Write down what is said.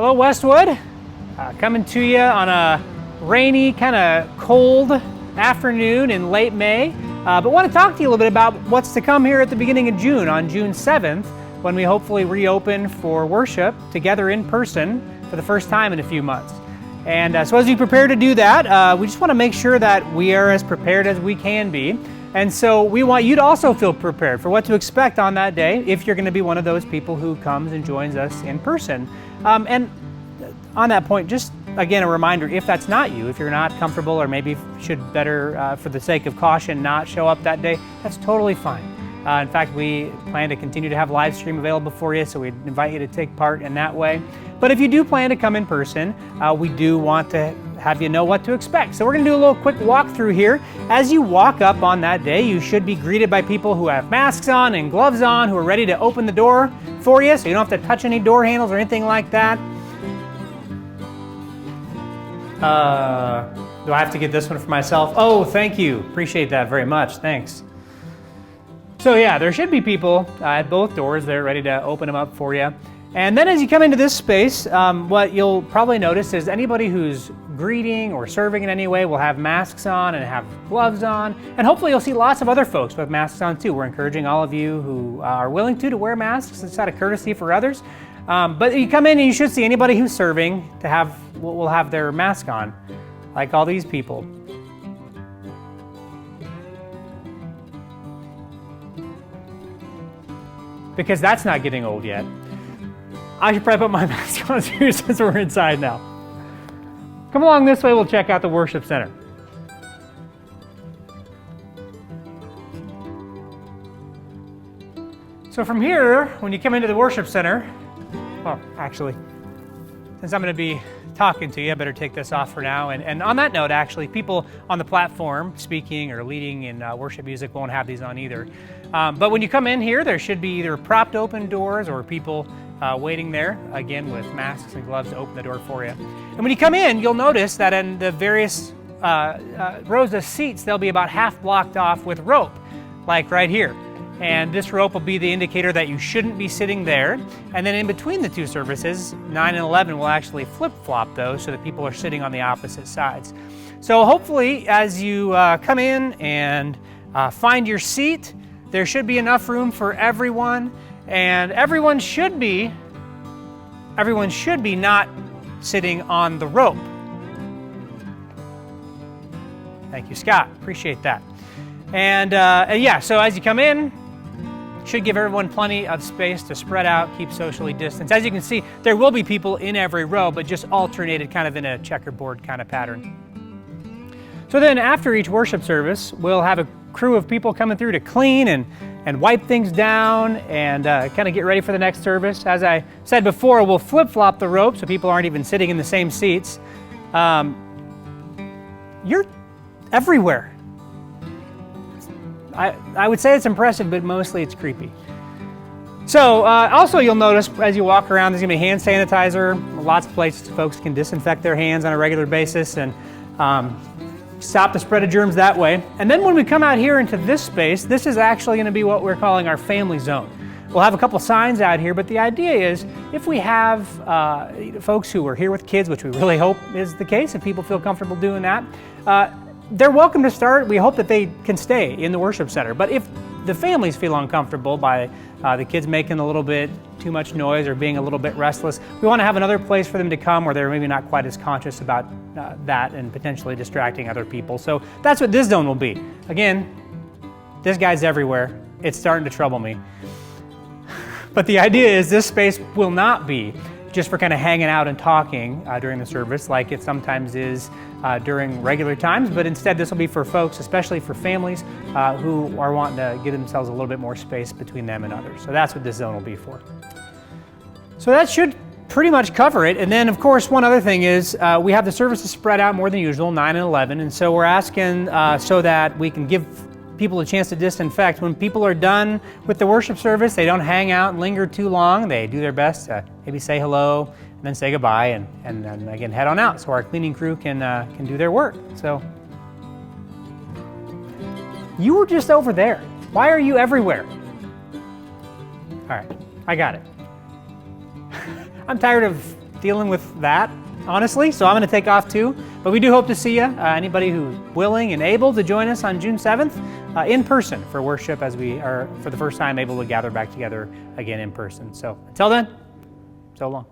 Hello, Westwood. Coming to you on a rainy, kind of cold afternoon in late May. But want to talk to you a little bit about what's to come here at the beginning of June, on June 7th, when we hopefully reopen for worship together in person for the first time in a few months. And so as we prepare to do that, we just want to make sure that we are as prepared as we can be. And so we want you to also feel prepared for what to expect on that day if you're going to be one of those people who comes and joins us in person. And on that point, just again, a reminder, if that's not you, if you're not comfortable or maybe should better, for the sake of caution, not show up that day, that's totally fine. In fact, we plan to continue to have live stream available for you, so we invite you to take part in that way. But if you do plan to come in person, we do want to have you know what to expect. So we're going to do a little quick walkthrough here. As you walk up on that day, you should be greeted by people who have masks on and gloves on, who are ready to open the door for you, so you don't have to touch any door handles or anything like that. Do I have to get this one for myself? Oh, thank you. Appreciate that very much. Thanks. So yeah, there should be people at both doors. They're ready to open them up for you. And then as you come into this space, what you'll probably notice is anybody who's greeting or serving in any way will have masks on and have gloves on. And hopefully you'll see lots of other folks with masks on too. We're encouraging all of you who are willing to wear masks. It's out of courtesy for others. But you come in and you should see anybody who's serving will have their mask on, like all these people. Because that's not getting old yet. I should probably put my mask on too since we're inside now. Come along this way, we'll check out the worship center. So from here, when you come into the worship center, well, actually, since I'm going to be talking to you, I better take this off for now. And on that note, actually, people on the platform speaking or leading in worship music won't have these on either. But when you come in here, there should be either propped open doors or people waiting there, again, with masks and gloves to open the door for you. And when you come in, you'll notice that in the various rows of seats, they'll be about half blocked off with rope, like right here. And this rope will be the indicator that you shouldn't be sitting there. And then in between the two services, 9 and 11 will actually flip-flop those so that people are sitting on the opposite sides. So hopefully, as you come in and find your seat, there should be enough room for everyone. And everyone should be not sitting on the rope. Thank you, Scott. Appreciate that. And yeah, so as you come in, should give everyone plenty of space to spread out, keep socially distanced. As you can see, there will be people in every row, but just alternated kind of in a checkerboard kind of pattern. So then after each worship service, we'll have a crew of people coming through to clean and wipe things down and kind of get ready for the next service. As I said before, we'll flip-flop the rope so people aren't even sitting in the same seats. You're everywhere. I would say it's impressive, but mostly it's creepy. So also you'll notice as you walk around, there's going to be hand sanitizer. Lots of places folks can disinfect their hands on a regular basis and stop the spread of germs that way. And then when we come out here into this space, this is actually going to be what we're calling our family zone. We'll have a couple signs out here, but the idea is if we have folks who are here with kids, which we really hope is the case, if people feel comfortable doing that, they're welcome to start. We hope that they can stay in the worship center. But if the families feel uncomfortable by the kids making a little bit too much noise or being a little bit restless, we want to have another place for them to come where they're maybe not quite as conscious about that and potentially distracting other people. So that's what this zone will be. Again, this guy's everywhere. It's starting to trouble me. But the idea is this space will not be just for kind of hanging out and talking during the service like it sometimes is during regular times, but instead this will be for folks, especially for families who are wanting to give themselves a little bit more space between them and others. So that's what this zone will be for. So that should pretty much cover it. And then of course one other thing is we have the services spread out more than usual, 9 and 11, and so we're asking so that we can give people a chance to disinfect. When people are done with the worship service, they don't hang out and linger too long. They do their best to maybe say hello and then say goodbye and then again head on out so our cleaning crew can do their work. So you were just over there. Why are you everywhere? All right, I got it. I'm tired of dealing with that, honestly, so I'm going to take off too. But we do hope to see you, anybody who's willing and able to join us on June 7th in person for worship, as we are for the first time able to gather back together again in person. So until then, so long.